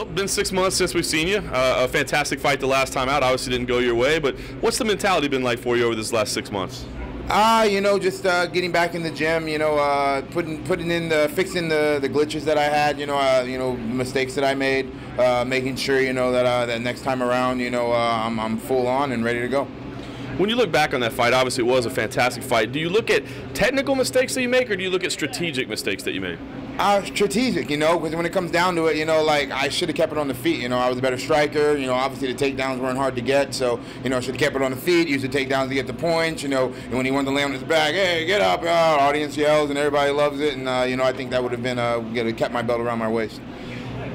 Phil, been 6 months since we've seen you. A fantastic fight the last time out. Obviously didn't go your way, but what's the mentality been like for you over this last 6 months? Just getting back in the gym, putting in fixing the glitches that I had, mistakes that I made, making sure, that next time around, I'm full on and ready to go. When you look back on that fight, obviously it was a fantastic fight. Do you look at technical mistakes that you make, or do you look at strategic mistakes that you made? Strategic, because when it comes down to it, I should have kept it on the feet. I was a better striker. Obviously the takedowns weren't hard to get, so, I should have kept it on the feet, used the takedowns to get the points, and when he wanted to lay on his back, hey, get up, audience yells, and everybody loves it, and, I think that would have been, kept my belt around my waist.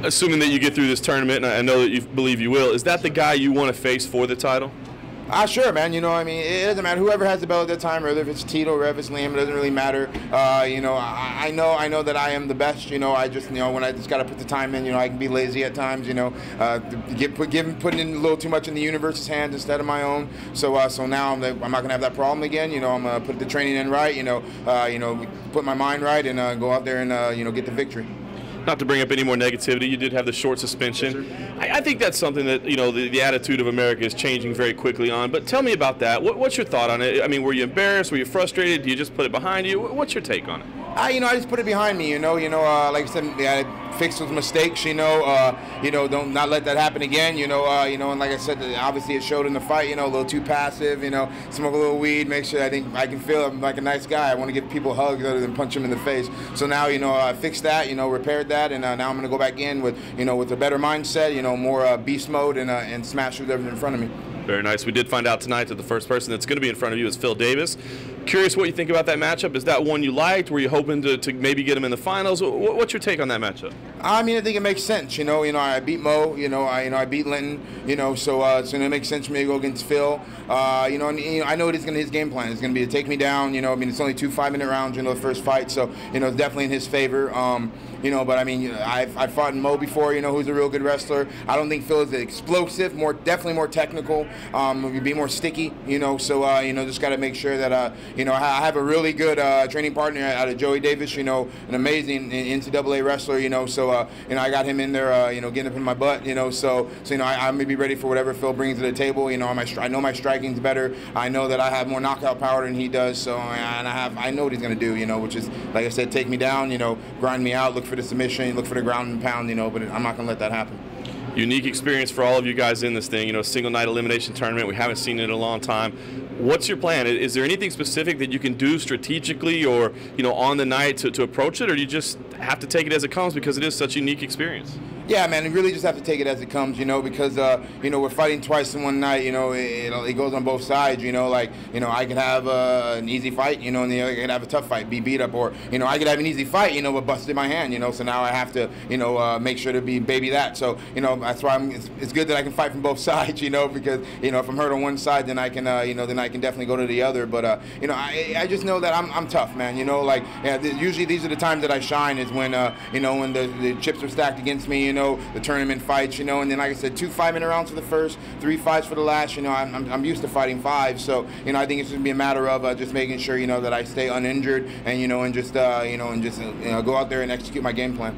Assuming that you get through this tournament, and I know that you believe you will, is that the guy you want to face for the title? Sure, man. It doesn't matter. Whoever has the belt at that time, whether it's Tito or if it's Liam, it doesn't really matter. I know that I am the best. I just, when I just got to put the time in, I can be lazy at times. Putting in a little too much in the universe's hands instead of my own. So now I'm not gonna have that problem again. I'm gonna put the training in right. Put my mind right and go out there and get the victory. Not to bring up any more negativity, you did have the short suspension. Yes, I think that's something that, the attitude of America is changing very quickly on. But tell me about that. What's your thought on it? I mean, were you embarrassed? Were you frustrated? Do you just put it behind you? What's your take on it? I just put it behind me, like I said, I fixed those mistakes, don't not let that happen again, and like I said, obviously it showed in the fight, a little too passive, smoke a little weed, make sure I think I can feel I'm like a nice guy. I want to give people hugs other than punch them in the face. So now, I fixed that, repaired that, and now I'm going to go back in with, with a better mindset, more beast mode and smash whoever's in front of me. Very nice. We did find out tonight that the first person that's going to be in front of you is Phil Davis. Curious what you think about that matchup. Is that one you liked? Were you hoping to maybe get him in the finals? What's your take on that matchup? I think it makes sense. I beat Mo. I beat Linton. So it makes sense for me to go against Phil. I know his game plan is going to be to take me down. It's only 2 5-minute rounds. The first fight. So it's definitely in his favor. But I've fought Mo before. Who's a real good wrestler. I don't think Phil is explosive. Definitely more technical. Be more sticky. So just got to make sure that I have a really good training partner out of Joey Davis. An amazing NCAA wrestler. So I got him in there. Getting up in my butt. So I'm gonna be ready for whatever Phil brings to the table. I know my striking's better. I know that I have more knockout power than he does. So I know what he's gonna do. Which is, like I said, take me down. Grind me out. Look for the submission. Look for the ground and pound. But I'm not gonna let that happen. Unique experience for all of you guys in this thing, single night elimination tournament. We haven't seen it in a long time. What's your plan? Is there anything specific that you can do strategically or, on the night to approach it, or do you just have to take it as it comes because it is such a unique experience? Yeah, man, you really just have to take it as it comes, because, we're fighting twice in one night, it goes on both sides, I could have an easy fight, and the other could have a tough fight, be beat up, or, I could have an easy fight, but busted my hand, so now I have to, make sure to baby that. So, that's why it's good that I can fight from both sides, because, if I'm hurt on one side, then I can, then I can definitely go to the other. But, I just know that I'm tough, man, usually these are the times that I shine is when, when the chips are stacked against me, the tournament fights, and then like I said, 2 5-minute rounds for the first, 3 fights for the last. I'm used to fighting 5, so I think it's just be a matter of just making sure that I stay uninjured and and just go out there and execute my game plan.